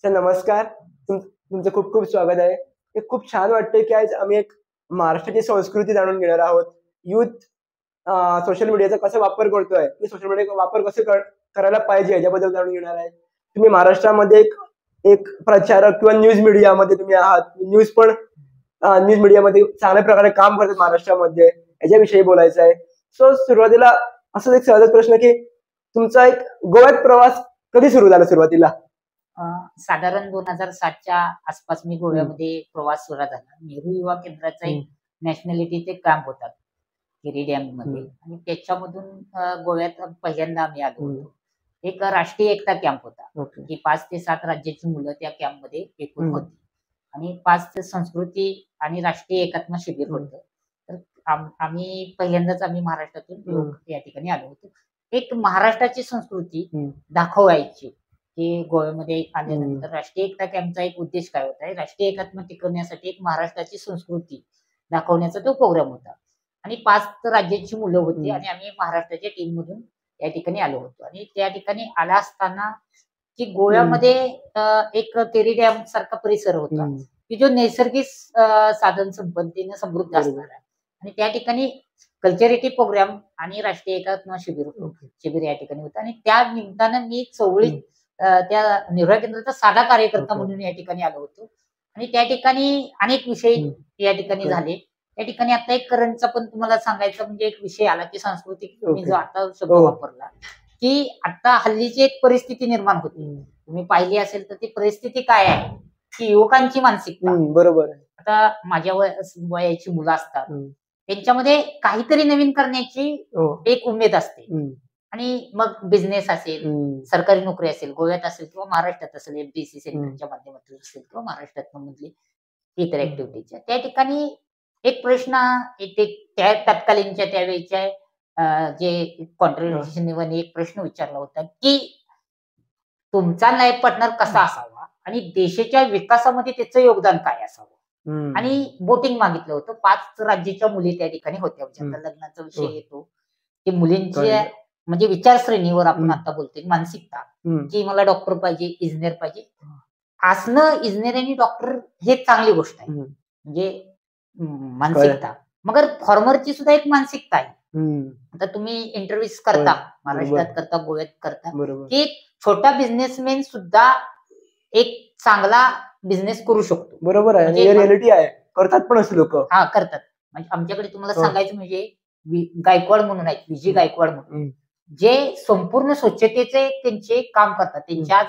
Sir नमस्कार. तुमचं खूप खूप स्वागत आहे. हे खूप छान वाटतंय की आज आम्ही एक महाराष्ट्राची संस्कृती जाणून घेणार आहोत. यूथ सोशल मीडियाचा कसा वापर करतोय, की सोशल मीडियाचा वापर कसं करायला पाहिजे याच्याबद्दल जाणून घेणार आहे. तुम्ही महाराष्ट्रामध्ये एक एक प्रचारक किंवा न्यूज मीडियामध्ये तुम्ही आहात. न्यूज मीडियामध्ये चांगल्या प्रकारे काम करतात महाराष्ट्रामध्ये. याच्याविषयी बोलायचं आहे. सो सुरुवातीला असाच एक सहज प्रश्न की तुमचा एक गोव्यात प्रवास कधी सुरू झाला सुरुवातीला? साधारण 2007च्या आसपास मी गोव्यामध्ये प्रवास सुरू झाला. नेहरू युवा केंद्राचा एक नॅशनॅलिटीचे कॅम्प होता किरी डॅम मध्ये आणि त्याच्यामधून गोव्यात पहिल्यांदा आम्ही आलो होतो. एक राष्ट्रीय एकता कॅम्प होता की 5 ते 7 राज्याची मुलं त्या कॅम्प मध्ये एकूण होती आणि 5 ते संस्कृती आणि राष्ट्रीय एकात्म शिबिर होतं. तर आम्ही पहिल्यांदाच महाराष्ट्रातून या ठिकाणी आलो होतो. एक महाराष्ट्राची संस्कृती दाखवायची की गोव्यामध्ये आल्यानंतर राष्ट्रीय एकता कॅम्पचा एक उद्देश काय होता, राष्ट्रीय एकात्म टिकवण्यासाठी एक महाराष्ट्राची संस्कृती दाखवण्याचा तो प्रोग्राम होता आणि 5 राज्याची मुलं होती आणि आम्ही महाराष्ट्राच्या टीम मधून या ठिकाणी आलो होतो. आणि त्या ठिकाणी आला असताना की गोव्यामध्ये एक केरी डॅम सारखा परिसर होता की जो नैसर्गिक साधन संपत्तीने समृद्ध असणार आहे आणि त्या ठिकाणी कल्चरिटी प्रोग्राम आणि राष्ट्रीय एकात्म शिबिर या ठिकाणी होतं आणि त्या निमित्तानं मी चवळी त्या नेहरू केंद्राचा साधा कार्यकर्ता म्हणून या ठिकाणी आलो होतो आणि त्या ठिकाणी अनेक विषय या ठिकाणी झाले. त्या ठिकाणी आता एक करंटचा पण तुम्हाला सांगायचं म्हणजे एक विषय आला की सांस्कृतिक मी जो आता शब्द वापरला की आता हल्लीची एक परिस्थिती निर्माण होती. तुम्ही पाहिली असेल तर ती परिस्थिती काय आहे की युवकांची मानसिकता. बरोबर. आता माझ्या वयाची मुलं असतात, त्यांच्यामध्ये काहीतरी नवीन करण्याची एक उमेद असते आणि मग बिझनेस असेल, सरकारी नोकरी असेल, गोव्यात असेल किंवा महाराष्ट्रात असेल, एफडीसी सेंटरच्या माध्यमातून असेल किंवा महाराष्ट्रात मधली इतर ऍक्टिव्हिटीच्या त्या ठिकाणी एक प्रश्न त्या तत्कालीनच्या त्यावेळेच्या जे कॉन्ट्रिब्युशन एक प्रश्न विचारला होता की तुमचा लाईफ पार्टनर कसा असावा आणि देशाच्या विकासामध्ये त्याचं योगदान काय असावं आणि वोटिंग मागितलं होतं. 5 राज्याच्या मुली त्या ठिकाणी होत्या. लग्नाचा विषय येतो की मुलींच्या म्हणजे विचारश्रेणीवर आपण आता बोलतोय मानसिकता की मला डॉक्टर पाहिजे, इंजिनियर पाहिजे. असणं इंजिनियर आणि डॉक्टर हे चांगली गोष्ट आहे म्हणजे मानसिकता, मगर फॉर्मरची सुद्धा एक मानसिकता आहे. आता तुम्ही इंटरव्ह्यू करता, महाराष्ट्रात करता, गोव्यात करता की एक छोटा बिझनेसमॅन सुद्धा एक चांगला बिझनेस करू शकतो. बरोबर आहे, रिअलिटी आहे. करतात पण असे लोक. करतात. म्हणजे आमच्याकडे तुम्हाला सांगायचं म्हणजे गायकवाड म्हणून आहेत, विजय गायकवाड म्हणून, जे संपूर्ण स्वच्छतेचे त्यांचे काम करतात. त्यांच्या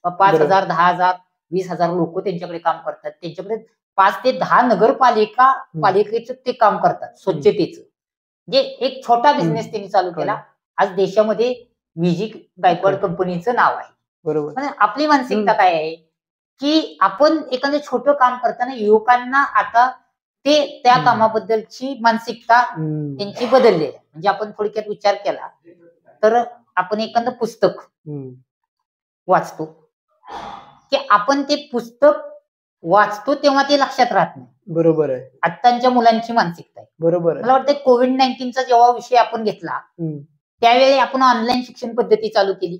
5,000, 10,000, 20,000 लोक त्यांच्याकडे काम करतात. त्यांच्याकडे 5 ते 10 पालिकेचं ते काम करतात स्वच्छतेचं. म्हणजे एक छोटा बिझनेस त्यांनी चालू केला. आज देशामध्ये विजय गायकवाड कंपनीचं नाव आहे. बरोबर. आपली मानसिकता काय आहे की आपण एखादं छोटं काम करताना युवकांना आता ते त्या कामाबद्दलची मानसिकता त्यांची बदलली आहे. म्हणजे आपण थोडक्यात विचार केला तर आपण एखादं पुस्तक वाचतो की आपण ते पुस्तक वाचतो तेव्हा ते लक्षात राहत नाही. बरोबर आहे. आत्ताच्या मुलांची मानसिकता आहे. बरोबर. मला वाटतं कोविड-19चा जेव्हा विषय आपण घेतला त्यावेळी आपण ऑनलाईन शिक्षण पद्धती चालू केली.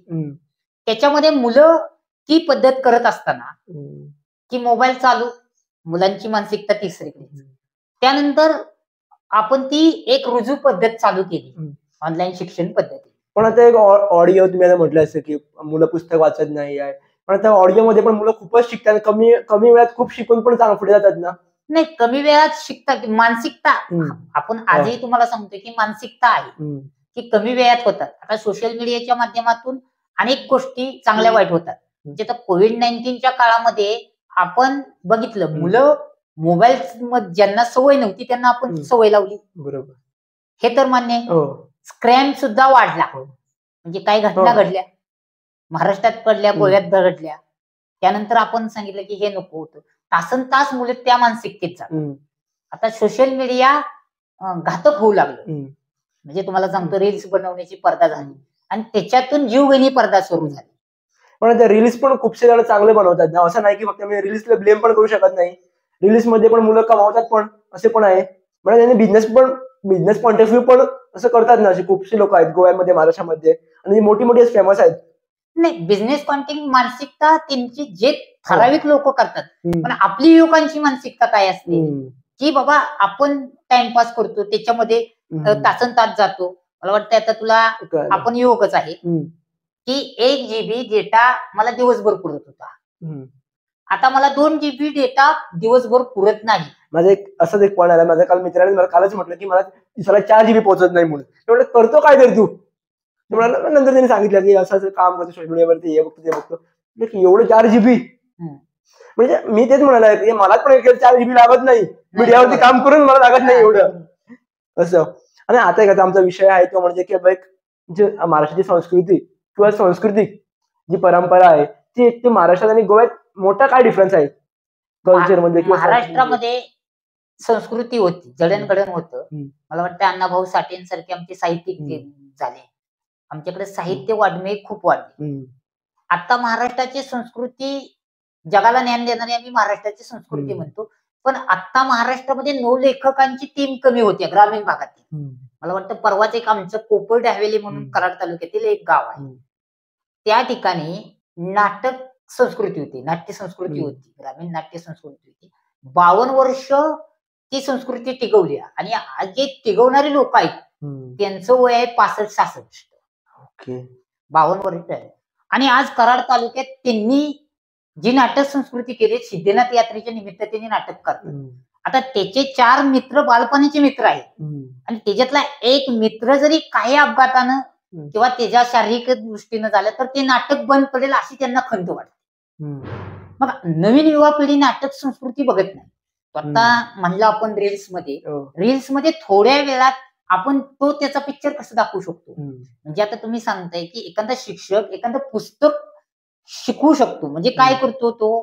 त्याच्यामध्ये मुलं ती पद्धत करत असताना की मोबाईल चालू, मुलांची मानसिकता तिसरीकडे. त्यानंतर आपण ती एक रुजू पद्धत चालू केली, ऑनलाईन शिक्षण पद्धती. पण आता एक ऑडिओ तुम्ही आता म्हटलं असं की मुलं पुस्तक वाचत नाही आहे, पण आता ऑडिओ मध्ये पण मुलं खूपच शिकतात. कमी वेळात खूप शिकून पण चांगलं पुढे जातात ना. नाही, कमी वेळात शिकतात. मानसिकता आपण आजही तुम्हाला सांगतोय की मानसिकता आहे की कमी वेळात होतात. आता सोशल मीडियाच्या माध्यमातून अनेक गोष्टी चांगल्या वाईट होतात. म्हणजे आता कोविड-19च्या काळामध्ये आपण बघितलं मुलं मोबाईल ज्यांना सवय नव्हती त्यांना आपण सवय लावली. बरोबर. हे तर मान्य आहे. स्क्रॅम सुद्धा वाढला. म्हणजे काही घटना घडल्या, महाराष्ट्रात पडल्या, गोव्यात घडल्या. त्यानंतर आपण सांगितलं की हे नको होतं. तासन तास मुले त्या मानसिकतेत जातात. आता सोशल मीडिया घातक होऊ लागलं. म्हणजे तुम्हाला सांगतो रील्स बनवण्याची स्पर्धा झाली आणि त्याच्यातून जीवघेणी स्पर्धा सुरू झाली. पण त्या रील्स पण खूपसे जण चांगले बनवतात ना. असं नाही की फक्त मी रील्सला ब्लेम पण करू शकत नाही. रील्स मध्ये पण मुलं कमावतात पण असे पण आहे. म्हणजे त्यांनी बिझनेस पॉईंट ऑफ व्ह्यू पण असं करतात ना. असे खूपसे लोक आहेत गोव्यामध्ये, महाराष्ट्रामध्ये आणि मोठी मोठी फेमस आहेत. नाही, बिझनेस काउंटिंग मानसिकता त्यांची जे ठराविक लोक करतात, हम्म. पण आपली युवकांची मानसिकता काय असते हम्म. की बाबा आपण टाइमपास करतो, त्याच्यामध्ये हम्म. तासन तास जातो. मला वाटतं आता तुला, कळलं. आपण युवकच आहे, हम्म. की 1 GB डेटा मला दिवसभर पुरत होता. हम्म. आता मला 2 GB डेटा दिवसभर पुरत नाही. माझा एक असंच एक पॉईंट आला. माझ्या काल मित्राने मला कालच म्हटलं की मला दिवसाला 4 GB पोहोचत नाही म्हणून. एवढं करतो काय तर तू? ते म्हणाला, नंतर त्यांनी सांगितलं की असं असं काम करतो सोशल मीडियावरती, हे बघतो ते बघतो. म्हटलं की एवढं 4 GB? म्हणजे मी तेच म्हणाला की मला पण 4 GB लागत नाही. मीडियावरती काम करून मला लागत नाही एवढं असं. आणि आता एक आमचा विषय आहे तो म्हणजे की एक जे महाराष्ट्राची संस्कृती किंवा सांस्कृतिक जी परंपरा आहे ती एक महाराष्ट्रात आणि गोव्यात मोठा काय डिफरन्स आहे कल्चरमध्ये किंवा महाराष्ट्रामध्ये संस्कृती होती, जडणघडण होतं. हम्म. मला वाटतं अण्णाभाऊ साठेंसारखे आमचे साहित्यिक झाले, आमच्याकडे साहित्य वाढणे खूप वाढले. आता महाराष्ट्राची संस्कृती जगाला ज्ञान देणारी आम्ही महाराष्ट्राची संस्कृती म्हणतो, पण आता महाराष्ट्रामध्ये 9 लेखकांची टीम कमी होती ग्रामीण भागातील. मला वाटतं परवाच एक आमचं कोपर्डी हवेली म्हणून कराड तालुक्यातील एक गाव आहे, त्या ठिकाणी नाटक संस्कृती होती, नाट्य संस्कृती होती, ग्रामीण नाट्य संस्कृती होती. 52 वर्ष ती संस्कृती टिकवली. आणि जे टिकवणारे लोक आहेत त्यांचं वय आहे 65-66. 52 वर्ष आहे. आणि आज कराड तालुक्यात त्यांनी जी नाटक संस्कृती केली, सिद्धनाथ यात्रेच्या निमित्त त्यांनी नाटक करतात. आता त्याचे 4 मित्र बालपणीचे मित्र आहेत, आणि त्याच्यातला एक मित्र जरी काही अपघातानं किंवा त्याच्या शारीरिक दृष्टीनं झालं तर ते नाटक बंद पडेल अशी त्यांना खंत वाटते. मग नवीन युवा पिढी नाटक संस्कृती बघत नाही. आता म्हणलं आपण रील्समध्ये थोड्या वेळात आपण तो त्याचा पिक्चर कसं दाखवू शकतो. म्हणजे आता तुम्ही सांगताय की एखादा शिक्षक एखादं पुस्तक शिकवू शकतो, म्हणजे काय करतो तो,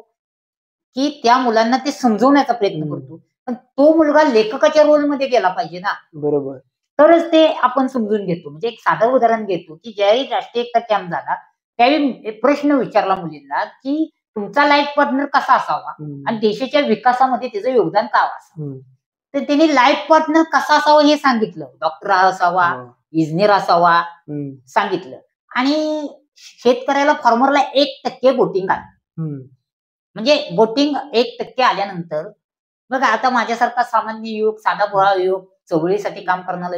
की त्या मुलांना ते समजवण्याचा प्रयत्न करतो, पण तो मुलगा लेखकाच्या रोलमध्ये गेला पाहिजे ना, बरोबर, तरच ते आपण समजून घेतो. म्हणजे एक साधं उदाहरण घेतो की ज्यावेळी राष्ट्रीय एकता कॅम्प झाला त्यावेळी प्रश्न विचारला मुलींना की तुमचा लाईफ पार्टनर कसा असावा आणि देशाच्या विकासामध्ये त्याचं योगदान काय असावं. तर त्यांनी लाईफ पार्टनर कसा असावा हे सांगितलं. डॉक्टर असावा, इंजिनियर असावा सांगितलं. आणि शेतकऱ्याला फार्मरला 1% बोटिंग आलं. म्हणजे बोटिंग 1% आल्यानंतर बघा, आता माझ्यासारखा सामान्य युवक, साधा भोळा युवक, चवळीसाठी काम करणारा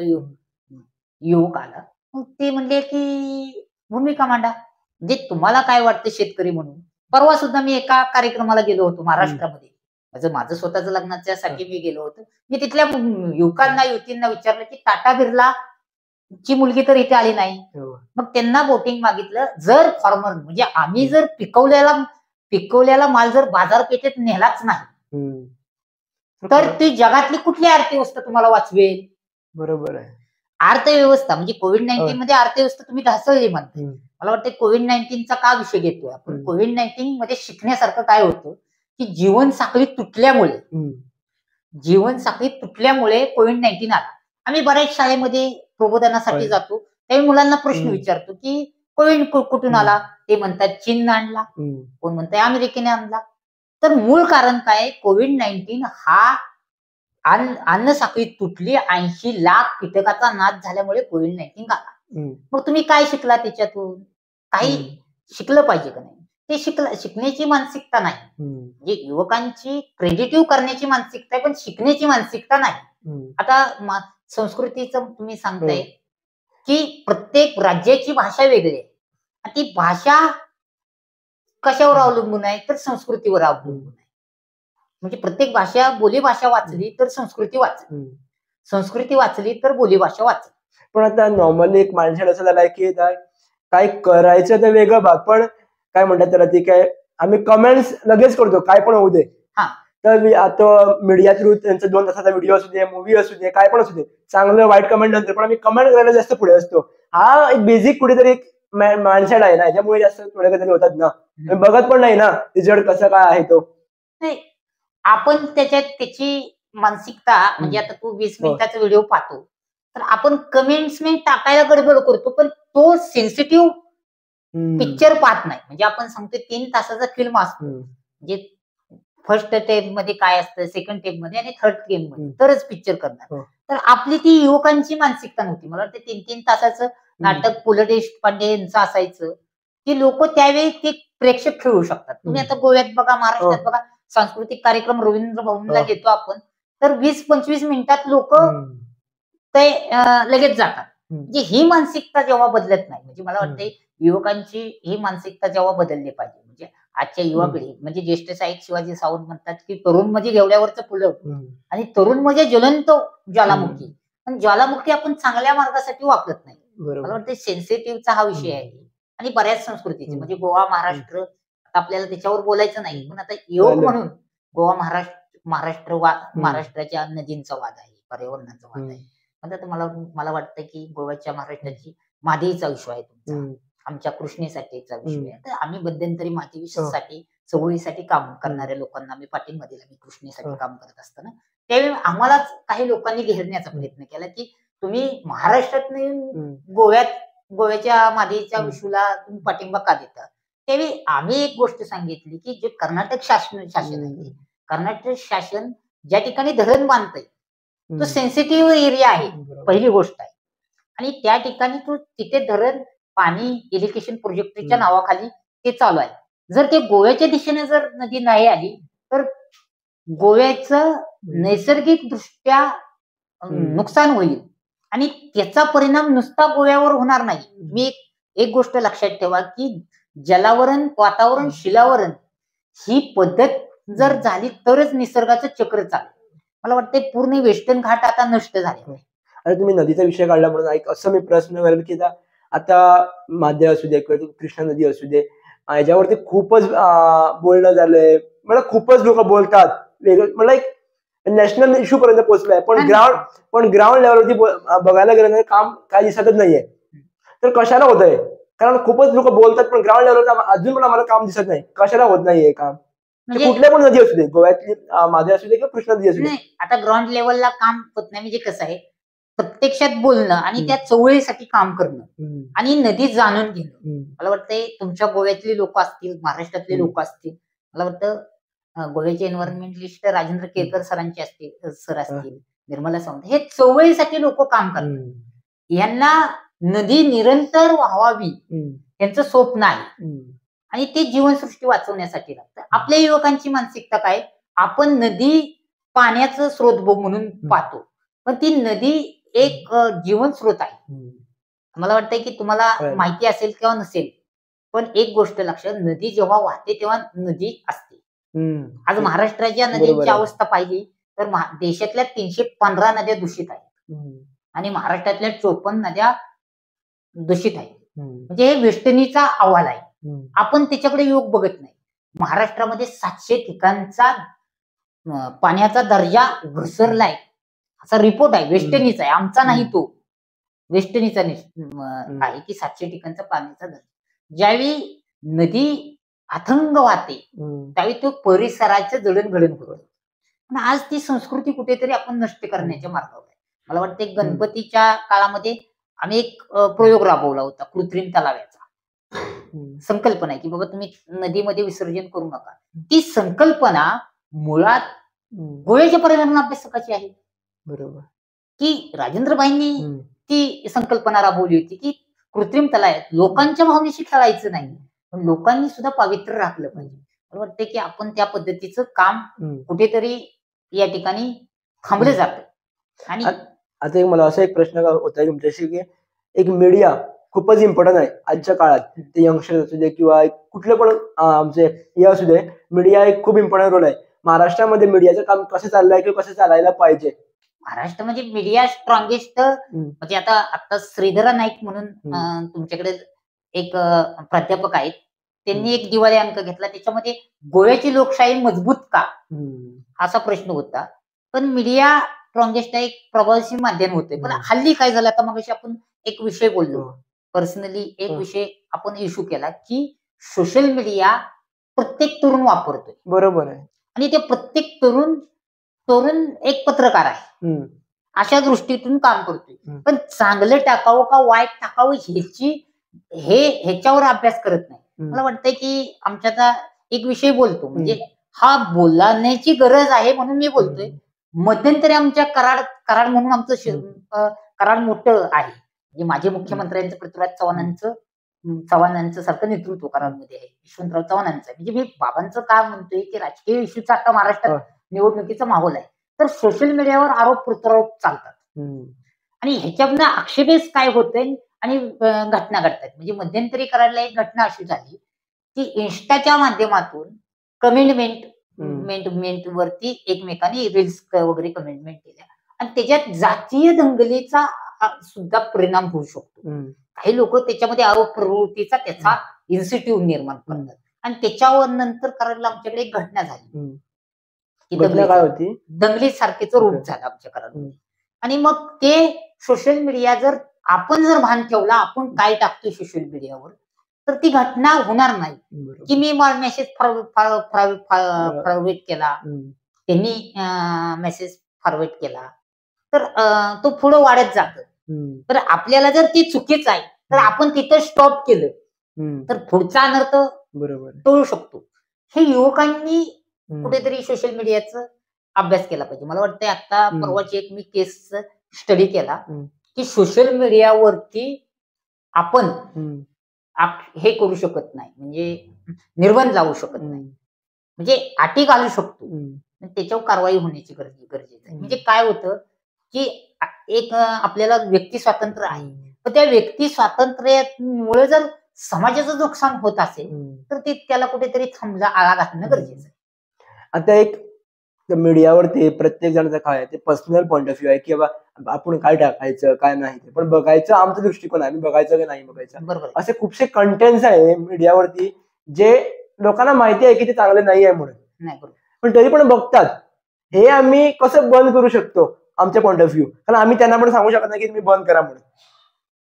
युवक आला. मग ते म्हणले की भूमिका मांडा, म्हणजे तुम्हाला काय वाटतं शेतकरी म्हणून. परवा सुद्धा मी एका कार्यक्रमाला गेलो होतो महाराष्ट्रामध्ये, माझं स्वतःच्या लग्नाच्यासाठी मी गेलो होतो. मी तिथल्या युवकांना युवतींना विचारलं की टाटा बिर्ला ची मुलगी तर इथे आली नाही. मग त्यांना बोटिंग मागितलं. जर फार्मर म्हणजे आम्ही जर पिकवलेला माल जर बाजारपेठेत नेलाच नाही तर ती जगातली कुठली अर्थव्यवस्था तुम्हाला वाचवेल. बरोबर आहे. अर्थव्यवस्था म्हणजे कोविड-19 मध्ये अर्थव्यवस्था तुम्ही ढासळली म्हणताय. मला वाटतं कोविड-19चा का विषय घेतोय आपण. कोविड-19 मध्ये शिकण्यासारखं काय होतं की जीवनसाखळी तुटल्यामुळे कोविड-19 आला. आम्ही बऱ्याच शाळेमध्ये प्रबोधनासाठी जातो, त्यावेळी मुलांना प्रश्न विचारतो की कोविड कुठून आला. ते म्हणतात चीननं आणला, कोण म्हणतात अमेरिकेने आणला. तर मूळ कारण काय, कोविड-19 हा अन्न साखळी तुटली, 80 लाख कीटकाचा नाश झाल्यामुळे कोविड-19 आला. मग तुम्ही काय शिकला त्याच्यातून, काही शिकलं पाहिजे का नाही. ते शिकण्याची मानसिकता नाही. म्हणजे युवकांची क्रेडिटिव्ह करण्याची मानसिकता आहे, पण शिकण्याची मानसिकता नाही. आता संस्कृतीचं तुम्ही सांगताय की प्रत्येक राज्याची भाषा वेगळी आहे. ती भाषा कशावर अवलंबून आहे, तर संस्कृतीवर अवलंबून आहे. म्हणजे प्रत्येक भाषा, बोलीभाषा वाचली तर संस्कृती वाचली, संस्कृती वाचली तर बोलीभाषा वाचली. पण आता नॉर्मली एक माणसाला असं झालाय की काय करायचं तर वेगळं भाग, पण काय म्हणतात त्याला, ती काय आम्ही कमेंट्स लगेच करतो काय पण होऊ दे. तर आता मीडिया थ्रू त्यांचा 2 तासाचा व्हिडिओ असू दे, मूवी असू दे, काय पण असू दे, चांगलं वाईट कमेंट नंतर, पण आम्ही कमेंट करायला जास्त पुढे असतो. हा एक बेसिक कुठेतरी एक माइंडसेट आहे ना, याच्यामुळे जास्त थोडे काहीतरी होतात ना. बघत पण नाही ना रिझल्ट कसं काय आहे तो. आपण त्याची मानसिकता, म्हणजे आता तू 20 मिनिटाचा व्हिडिओ पाहतो तर आपण कमेंट्स टाकायला गडबड करतो, पण तो सेन्सिटिव्ह पिक्चर पाहत नाही. म्हणजे आपण सांगतो 3 तासाचा फिल्म असतो, म्हणजे फर्स्ट टेप मध्ये काय असतं, सेकंड टेप मध्ये आणि थर्ड टेप मध्ये तरच पिक्चर करणार. तर आपली ती युवकांची मानसिकता नव्हती. मला वाटतं 3-3 तासाचं नाटक पु ल देशपांडे यांचं असायचं, की लोक त्यावेळी ते प्रेक्षक खेळू शकतात. तुम्ही आता गोव्यात बघा, महाराष्ट्रात बघा, सांस्कृतिक कार्यक्रम रवींद्र भवनला घेतो आपण, तर 20-25 मिनिटात लोक ते लगेच जातात. म्हणजे ही मानसिकता जेव्हा बदलत नाही, म्हणजे मला वाटतं युवकांची ही मानसिकता जेव्हा बदलली पाहिजे, म्हणजे आजच्या युवा पिढी, म्हणजे ज्येष्ठ साहित्य शिवाजी सावंत म्हणतात की तरुण म्हणजे गेवड्यावरचं फुलं आणि तरुण म्हणजे ज्वलंत ज्वालामुखी. पण ज्वालामुखी आपण चांगल्या मार्गासाठी वापरत नाही. मला वाटतं सेन्सिटिव्हचा हा विषय आहे आणि बऱ्याच संस्कृतीचे, म्हणजे गोवा, महाराष्ट्र, आता आपल्याला त्याच्यावर बोलायचं नाही, पण आता योग म्हणून गोवा, महाराष्ट्र महाराष्ट्राच्या नदींचा वाद आहे, पर्यावरणाचा वाद आहे. म्हणतात मला वाटतं की गोव्याच्या, महाराष्ट्राची मादीचा विषय आहे तुमचा, आमच्या कृष्णेसाठीचा विषय आहे. तर आम्ही मध्यंतरी माती विषयासाठी, चवळीसाठी काम करणाऱ्या लोकांना मी पाठिंबा दिला. मी कृष्णेसाठी काम करत असताना त्यावेळी आम्हालाच काही लोकांनी घेरण्याचा प्रयत्न केला की तुम्ही महाराष्ट्रात गोव्याच्या मादीच्या विषयाला तुम्ही पाठिंबा का देता. त्यावेळी आम्ही एक गोष्ट सांगितली की जे कर्नाटक शासन आहे, कर्नाटक शासन ज्या ठिकाणी धरण बांधतंय तो सेन्सिटिव्ह एरिया आहे, पहिली गोष्ट आहे. आणि त्या ठिकाणी तिथे धरण पाणी इरिगेशन प्रोजेक्टच्या नावाखाली ते चालू आहे. जर ते गोव्याच्या दिशेने जर नदी नाही आली तर गोव्याचं नैसर्गिक दृष्ट्या नुकसान होईल आणि त्याचा परिणाम नुसता गोव्यावर होणार नाही. मी एक गोष्ट लक्षात ठेवा की जलावरण, वातावरण, शिलावरण ही पद्धत जर झाली तरच निसर्गाचं चक्र चालेल. मला वाटतं पूर्ण वेस्टर्न घाट आता नष्ट झाले. आणि तुम्ही नदीचा विषय काढला म्हणून एक असं मी प्रश्न करेल की आता माद्या असू दे किंवा कृष्णा नदी असू दे, याच्यावरती खूपच बोलणं झालंय, मला खूपच लोक बोलतात, मला एक नॅशनल इश्यू पर्यंत पोहोचलाय, पण ग्राउंड लेवलवरती बघायला गेलं काम काय दिसतच नाहीये. तर कशाला होतंय? कारण खूपच लोक बोलतात पण ग्राउंड लेवलवर अजून पण आम्हाला काम दिसत नाही. कशाला होत नाहीये काम? कुठल्या पण नदी असू दे, गोव्यातली मादी असू दे किंवा कृष्णा नदी असू दे. आता ग्राउंड लेवलला काम होत नाही म्हणजे कसं आहे, प्रत्यक्षात बोलणं आणि त्या चवळीसाठी काम करणं आणि नदी जाणून घेणं. मला वाटतंय तुमच्या गोव्यातली लोक असतील, महाराष्ट्रातले लोक असतील, मला वाटतं गोव्याचे एन्व्हायरमेंटलिस्ट राजेंद्र केरकर सरांचे असतील, निर्मला सावंत, हे चवळीसाठी लोक काम करतात. यांना नदी निरंतर व्हावी यांचं स्वप्न आहे आणि ते जीवनसृष्टी वाचवण्यासाठी लागतं. आपल्या युवकांची मानसिकता काय, आपण नदी पाण्याचं स्रोत म्हणून पाहतो, पण ती नदी एक जीवन स्रोत आहे. मला वाटतंय की तुम्हाला माहिती असेल किंवा नसेल, पण एक गोष्ट लक्षात, नदी जेव्हा वाहते तेव्हा नदी असते. आज महाराष्ट्राच्या नदींची अवस्था पाहिली तर देशातल्या 315 नद्या दूषित आहेत आणि महाराष्ट्रातल्या 54 नद्या दूषित आहेत. म्हणजे हे वेष्टनीचा अहवाल आहे. आपण त्याच्याकडे योग बघत नाही. महाराष्ट्रामध्ये 700 ठिकाणचा पाण्याचा दर्जा घसरलाय असा रिपोर्ट आहे, वेस्टर्नीचा आहे, आमचा नाही, तो वेस्टर्नीचा आहे की 700 ठिकाणचा पाण्याचा दर्जा. ज्यावेळी नदी अथंग वाहते त्यावेळी तो परिसराचं जडणघडण होतं. पण आज ती संस्कृती कुठेतरी आपण नष्ट करण्याच्या मार्गावर आहे. मला वाटतं गणपतीच्या काळामध्ये आम्ही एक प्रयोग राबवला होता, कृत्रिम तलावाचा. संकल्पना आहे की बाबा तुम्ही नदीमध्ये विसर्जन करू नका. ती संकल्पना मुळात गोव्याच्या पर्यावरण अभ्यासकाची आहे. बरोबर. की राजेंद्रबाईंनी ती संकल्पना राबवली होती की कृत्रिम तलावात लोकांच्या भावनेशी खेळायचं नाही, पण लोकांनी सुद्धा पावित्र्य राखलं पाहिजे. मला वाटतं की आपण त्या पद्धतीचं काम कुठेतरी या ठिकाणी थांबलं जातं. आणि आता एक मला असा एक प्रश्न होता तुमच्याशी की एक मीडिया खूपच इम्पॉर्टंट आहे आजच्या काळात, ते यंगस्टर असू दे किंवा कुठले पण आमचे हे असू दे, मीडिया एक खूप इम्पॉर्टंट रोल आहे. महाराष्ट्रामध्ये मीडियाचं काम कसं चाललंय किंवा कसं चालायला पाहिजे? महाराष्ट्र म्हणजे मीडिया स्ट्रॉंगेस्ट, म्हणजे आता श्रीधर नाईक म्हणून तुमच्याकडे एक प्राध्यापक आहेत, त्यांनी एक दिवाळी अंक घेतला, त्याच्यामध्ये गोव्याची लोकशाही मजबूत का असा प्रश्न होता. पण मीडिया स्ट्रॉंगेस्ट एक प्रभावशील माध्यम होते. पण हल्ली काय झालं, आता मग आपण एक विषय बोललो, पर्सनली एक विषय आपण इश्यू केला की सोशल मीडिया प्रत्येक तरुण वापरतोय. बरोबर आहे. आणि ते प्रत्येक तरुण एक पत्रकार आहे अशा दृष्टीतून काम करतोय. पण चांगलं टाकावं का वाईट टाकावं ह्याच्यावर अभ्यास करत नाही. मला वाटतंय की आमच्या एक विषय बोलतो, म्हणजे हा बोलण्याची गरज आहे म्हणून मी बोलतोय. मध्यंतरी आमच्या कराड म्हणून आमचं कराड मोठं आहे, म्हणजे माझे मुख्यमंत्र्यांचं, पृथ्वीराज चव्हाणांचं चव्हाणांचं सारखं नेतृत्व कराडमध्ये आहे, यशवंतराव चव्हाणांचं आहे. म्हणजे मी बाबांचं का म्हणतोय की राजकीय इश्यूचा आता महाराष्ट्रात निवडणुकीचा माहोल आहे, तर सोशल मीडियावर आरोप प्रत्यारोप चालतात आणि ह्याच्यातनं आक्षेपेस काय होतंय आणि घटना घडतात. म्हणजे मध्यंतरी कराडला एक घटना अशी झाली की इन्स्टाच्या माध्यमातून कमेंटमेंट वरती एकमेकांनी रील्स वगैरे कमेंटमेंट केल्या आणि त्याच्यात जातीय दंगलीचा सुद्धा परिणाम होऊ शकतो. काही लोक त्याच्यामध्ये आरोप प्रवृत्तीचा त्याचा इन्स्टिट्यूट निर्माण करतात आणि त्याच्यावर नंतर कराडला आमच्याकडे एक घटना झाली की दंगली सारखेच रूप झालं आमच्या कराडमध्ये. आणि मग ते सोशल मीडिया जर आपण जर भान ठेवला आपण काय टाकतो सोशल मीडियावर तर ती घटना होणार नाही की मी मेसेज फॉरवर्ड केला, त्यांनी मेसेज फॉरवर्ड केला तर तो पुढे वाढत जात. तर आपल्याला जर ते चुकीचं आहे तर आपण तिथं स्टॉप केलं तर पुढचा अनर्थ टळू शकतो. हे युवकांनी कुठेतरी सोशल मीडियाचा अभ्यास केला पाहिजे. मला वाटतंय आता परवाची एक मी केस स्टडी केला की सोशल मीडियावरती आपण हे करू शकत नाही, म्हणजे निर्बंध लावू शकत नाही, म्हणजे अटी घालू शकतो, त्याच्यावर कारवाई होण्याची गरजेचं आहे. म्हणजे काय होतं की एक आपल्याला व्यक्ती स्वातंत्र्य आहे पण त्या व्यक्ती स्वातंत्र्यामुळे जर समाजाचं नुकसान होत असेल तर ते त्याला कुठेतरी थांबला आळा घालणं गरजेचं आहे. आता एक मीडियावरती प्रत्येक जणांचा काय आहे ते पर्सनल पॉइंट ऑफ व्ह्यू आहे की बाबा आपण काय टाकायचं काय नाही ते पण बघायचं आमचा दृष्टिकोन आहे, बघायचं की नाही बघायचं. बरोबर. असे खूपसे कंटेंट्स आहे मीडियावरती जे लोकांना माहिती आहे की ते चांगले नाही आहे म्हणून, पण तरी पण बघतात. हे आम्ही कसं बंद करू शकतो आमच्या पॉइंट ऑफ व्ह्यू, कारण आम्ही त्यांना पण सांगू शकत नाही की तुम्ही बंद करा म्हणून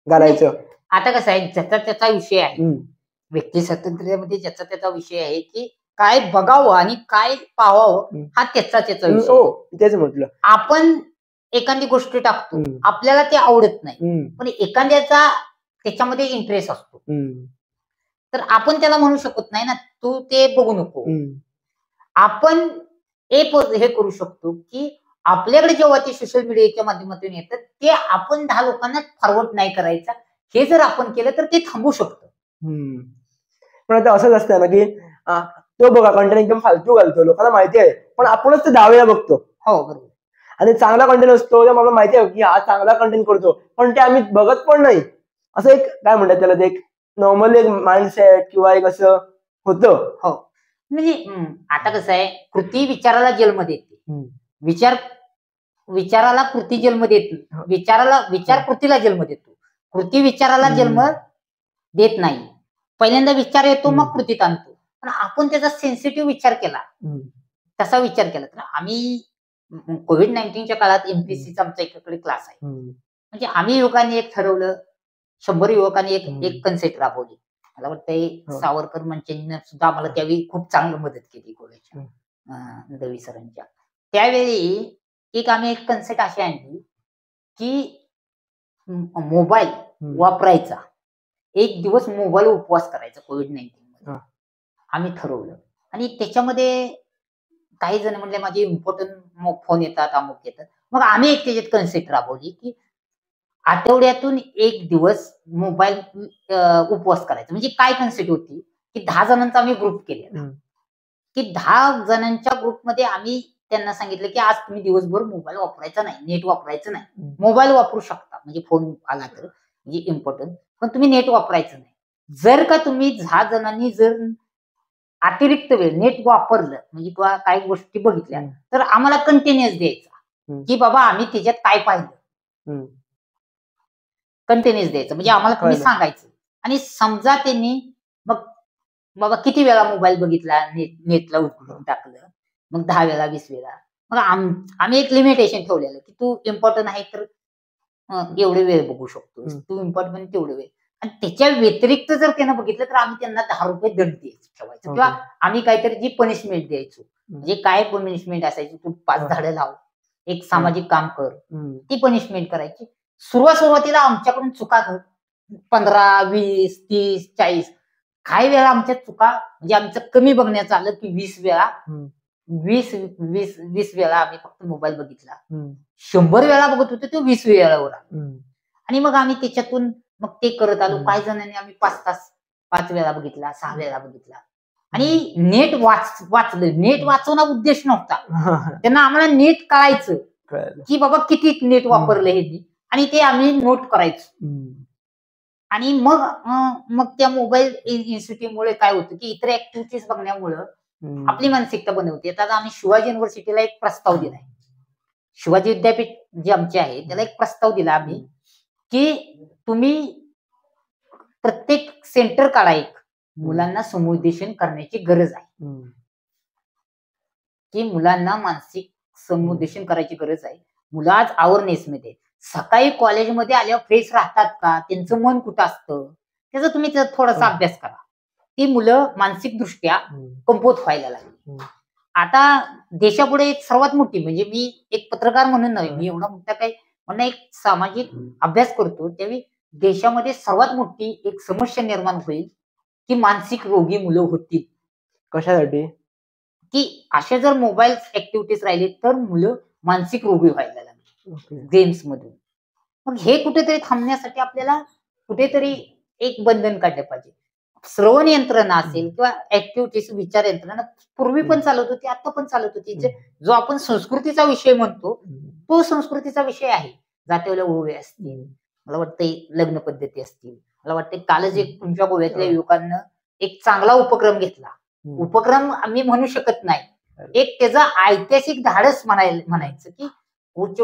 घालायचं. आता कसं आहे ज्याचा त्याचा विषय आहे, व्यक्ती स्वातंत्र्यामध्ये ज्याचा त्याचा विषय आहे की काय बघावं आणि काय पाहावं हा त्याचा विषय. तेच म्हटलं. आपण एखादी गोष्ट टाकतो आपल्याला ते आवडत नाही पण एखाद्याचा त्याच्यामध्ये इंटरेस्ट असतो तर आपण त्याला म्हणू शकत नाही ना तू ते बघू नको. आपण हे करू शकतो की आपल्याकडे जेव्हा ते सोशल मीडियाच्या माध्यमातून येतात ते आपण 10 लोकांना फॉरवर्ड नाही करायचा. हे जर आपण केलं तर ते थांबू शकतं. पण आता असंच असतं ना की तो बघा कंटेंट एकदम फालतू घालतो, लोकांना माहिती आहे पण आपणच ते 10 वेळा बघतो. हो बरोबर. आणि चांगला कंटेंट असतो मला माहिती आहे की हा चांगला कंटेंट करतो पण ते आम्ही बघत पण नाही. असं एक काय म्हणतात त्याला ते एक नॉर्मल एक माइंडसेट किंवा एक असं होतं. हो म्हणजे आता कसं आहे कृती विचाराला जन्म देते, विचाराला कृती जन्म देत, विचार कृतीला जन्म देतो, कृती विचाराला जन्म देत नाही. पहिल्यांदा विचार येतो मग कृतीत आणतो. पण आपण त्याचा सेन्सिटिव्ह विचार केला, तसा विचार केला तर आम्ही कोविड-19च्या काळात एमपीसीचा आमचा एकाकडे क्लास आहे. म्हणजे आम्ही युवकांनी एक ठरवलं, 100 युवकांनी एक कन्सेप्ट राबवली. मला वाटतंय सावरकर मंचांनी सुद्धा आम्हाला त्यावेळी खूप चांगली मदत केली गोव्याच्या दवी सरांच्या. त्यावेळी आम्ही एक कन्सेप्ट अशी आणली की मोबाईल वापरायचा, एक दिवस मोबाईल उपवास करायचा कोविड-19 मध्ये आम्ही ठरवलं. आणि त्याच्यामध्ये काही जण म्हणले माझे इम्पॉर्टंट फोन येतात अमुक येतात. मग आम्ही एक त्याच्यात कन्सेप्ट राबवली की आठवड्यातून एक दिवस मोबाईल उपवास करायचा. म्हणजे काय कन्सेप्ट होती की 10 जणांचा आम्ही ग्रुप केलेला की 10 जणांच्या ग्रुपमध्ये आम्ही त्यांना सांगितलं की आज तुम्ही दिवसभर मोबाईल वापरायचा नाही, नेट वापरायचं नाही. मोबाईल वापरू शकता म्हणजे फोन आला तर म्हणजे इम्पॉर्टंट, पण तुम्ही नेट वापरायचं नाही. जर का तुम्ही 10 जणांनी जर अतिरिक्त वेळ नेट वापरलं म्हणजे किंवा काही गोष्टी बघितल्या तर आम्हाला कंटिन्युअस द्यायचा की बाबा आम्ही त्याच्यात काय पाहिलं, कंटिन्युअस द्यायचं म्हणजे आम्हाला तुम्ही सांगायचं. आणि समजा त्यांनी मग बाबा किती वेळा मोबाईल बघितला, नेटला उघडून टाकलं, मग 10 वेळा 20 वेळा, मग आम्ही एक लिमिटेशन ठेवलेलं की तू इम्पॉर्टंट आहे तर एवढे वेळ बघू शकतोस, तू इम्पॉर्टंट तेवढे वेळ. आणि त्याच्या व्यतिरिक्त जर त्यानं बघितलं तर आम्ही त्यांना 10 रुपये दंड ठेवायचं किंवा आम्ही काहीतरी जी पनिशमेंट द्यायचो. म्हणजे काय पनिशमेंट असायची, तू 5 झाडं लाव, एक सामाजिक काम कर, ती पनिशमेंट करायची. सुरुवातीला आमच्याकडून चुका 15, 20, 30, 40 काही वेळा आमच्या चुका म्हणजे आमचं कमी बघण्याचं आलं की 20 वेळा 20 वेळा आम्ही फक्त मोबाईल बघितला. 100 वेळा बघत होतो तो 20 वेळावर. आणि मग आम्ही त्याच्यातून मग ते करत आलो. काही जणांनी आम्ही 5 तास 5 वेळा बघितला, 6 वेळा बघितला. आणि नेट वाचलं. नेट वाचवणं उद्देश नव्हता. त्यांना आम्हाला नेट कळायचं की बाबा किती नेट वापरलं हे, आणि ते आम्ही नोट करायचो. आणि मग त्या मोबाईल इन्स्टिट्यूटमुळे काय होतं की इतर ऍक्टिव्हिटीज बघण्यामुळं आपली मानसिकता बनवते. आता आम्ही शिवाजी युनिव्हर्सिटीला एक प्रस्ताव दिलाय. शिवाजी विद्यापीठ जे आमचे आहे त्याला एक प्रस्ताव दिला आम्ही की तुम्ही प्रत्येक सेंटर काढा एक, मुलांना समुपदेशन करण्याची गरज आहे. की मुलांना मानसिक समुपदेशन करायची गरज आहे. मुलं आज अवेअरनेस मध्ये, सकाळी कॉलेजमध्ये आल्यावर फ्रेश राहतात का, त्यांचं मन कुठं असतं, त्याचा तुम्ही थोडासा अभ्यास करा. ती मुलं मानसिक दृष्ट्या कमकुवत व्हायला लागली. आता देशापुढे एक सर्वात मोठी, म्हणजे मी एक पत्रकार म्हणून नव्हे, मी एवढा मोठा काही म्हणून एक सामाजिक अभ्यास करतो, त्यावेळी देशामध्ये सर्वात मोठी एक समस्या निर्माण होईल की मानसिक रोगी मुलं होतील. कशासाठी? की अशा जर मोबाईल ऍक्टिव्हिटीज राहिले तर मुलं मानसिक रोगी व्हायला लागले गेम्स मधून. मग हे कुठेतरी थांबण्यासाठी आपल्याला कुठेतरी एक बंधन काढलं पाहिजे. श्रवण यंत्रणा असेल किंवा ऍक्टिव्हिटीज, विचार यंत्रणा पूर्वी पण चालत होती, आता पण चालत होती. जो आपण संस्कृतीचा विषय म्हणतो तो संस्कृतीचा विषय आहे. जातीवाल्या ओव्या असतील, मला वाटतं लग्न पद्धती असतील, मला वाटतं कालच एक तुमच्या गोव्यातल्या युवकांना एक चांगला उपक्रम घेतला. उपक्रम आम्ही म्हणू शकत नाही, एक त्याचा ऐतिहासिक धाडस म्हणायचं की उच्च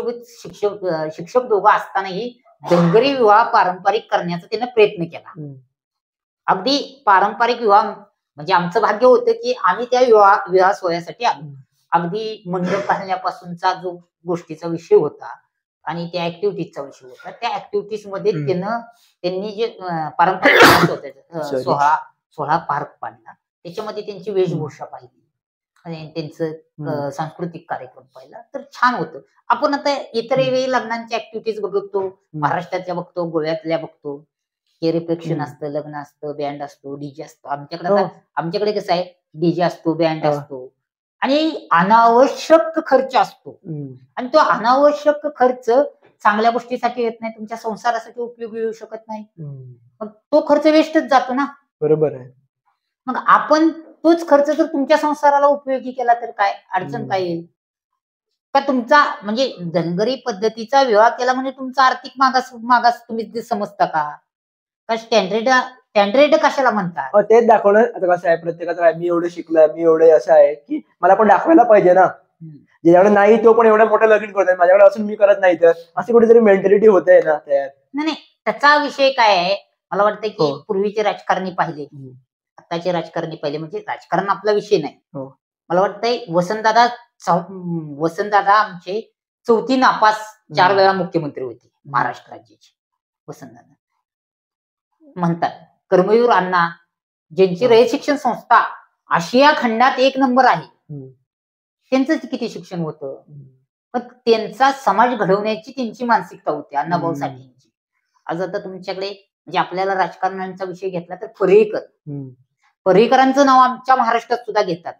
शिक्षक दोघं असतानाही धनगरी विवाह पारंपरिक करण्याचा त्याने प्रयत्न केला. अगदी पारंपरिक विवाह, म्हणजे आमचं भाग्य होतं की आम्ही त्या विवाह सोहळ्यासाठी आलो. अगदी मंडप घालण्यापासूनचा जो गोष्टीचा विषय होता आणि त्या ऍक्टिव्हिटीजचा विषय होता, त्या ऍक्टिव्हिटीज मध्ये त्यांनी जे पारंपरिक सोहळा पार पाडला, त्याच्यामध्ये त्यांची वेशभूषा पाहिली आणि त्यांचं सांस्कृतिक कार्यक्रम पाहिला तर छान होतं. आपण आता इतर वेळी लग्नांच्या ऍक्टिव्हिटीज बघतो, महाराष्ट्रातल्या बघतो, गोव्यातल्या बघतो, हे रिफ्लेक्शन असतं, लग्न असतं, बँड असतो, डीजे असतो. आमच्याकडे कसं आहे, डीजे असतो, बँड असतो आणि अनावश्यक खर्च असतो. आणि तो अनावश्यक खर्च चांगल्या गोष्टीसाठी येत नाही, तुमच्या संसारासाठी उपयोगी येऊ शकत नाही. मग तो खर्च वेस्टच जातो ना. बरोबर आहे. मग आपण तोच खर्च जर तुमच्या संसाराला उपयोगी केला तर काय अडचण काय येईल का? तुमचा म्हणजे धनगरी पद्धतीचा विवाह केला म्हणजे तुमचा आर्थिक मागास तुम्ही समजता का? स्टँडर्ड कशाला म्हणतात? तेच दाखवणं. आता कसं आहे, प्रत्येकाचं मी एवढं शिकलोय, मी एवढे असं आहे की मला पण दाखवायला पाहिजे ना. ज्याच्याकडे नाही तो पण एवढं मोठं लगीन करतोय, माझ्याकडे असून मी करत नाही, तर अशी कुठेतरी मेंटॅलिटी होते ना तयार. नाही, त्याचा विषय काय आहे, मला वाटतं की पूर्वीचे राजकारणी पाहिले, आताचे राजकारणी पाहिले, म्हणजे राजकारण आपला विषय नाही. मला वाटतंय वसंतदादा आमचे 4थी नापास 4 वेळा मुख्यमंत्री होते महाराष्ट्र राज्याचे. वसंतदादा म्हणतात कर्मवीर अण्णा, ज्यांची रयत शिक्षण संस्था आशिया खंडात 1 नंबर आहे, त्यांचं किती शिक्षण होतं, पण त्यांचा समाज घडवण्याची त्यांची मानसिकता होती अण्णाभाऊ साठेंची. आज आता तुमच्याकडे म्हणजे आपल्याला राजकारण्यांचा विषय घेतला तर पर्रिकरांचं नाव आमच्या महाराष्ट्रात सुद्धा घेतात.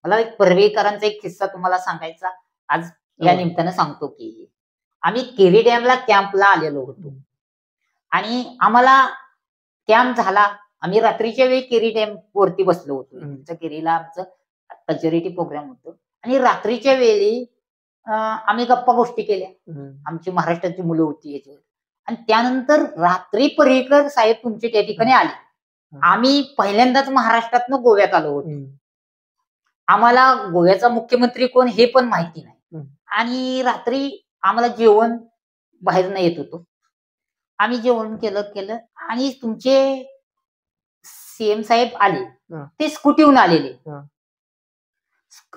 मला एक पर्रिकरांचा एक किस्सा तुम्हाला सांगायचा आज या निमित्तानं सांगतो की आम्ही केरी डॅमला कॅम्पला आलेलो होतो आणि आम्हाला कॅम्प झाला. आम्ही रात्रीच्या वेळी केरी डॅम वरती बसलो होतो. केरीला आमचं कल्चरिटी प्रोग्राम होतो आणि रात्रीच्या वेळी आम्ही गप्पा गोष्टी केल्या. आमची महाराष्ट्राची मुलं होती याच्यावर. आणि त्यानंतर रात्री पर्रिकर साहेब तुमचे त्या ठिकाणी आले. आम्ही पहिल्यांदाच महाराष्ट्रातनं गोव्यात आलो होतो. आम्हाला गोव्याचा मुख्यमंत्री कोण हे पण माहिती नाही आणि रात्री आम्हाला जेवण बाहेर न येत होतो. आम्ही जेवण केलं आणि तुमचे सीएम साहेब आले, ते स्कूटीहून आलेले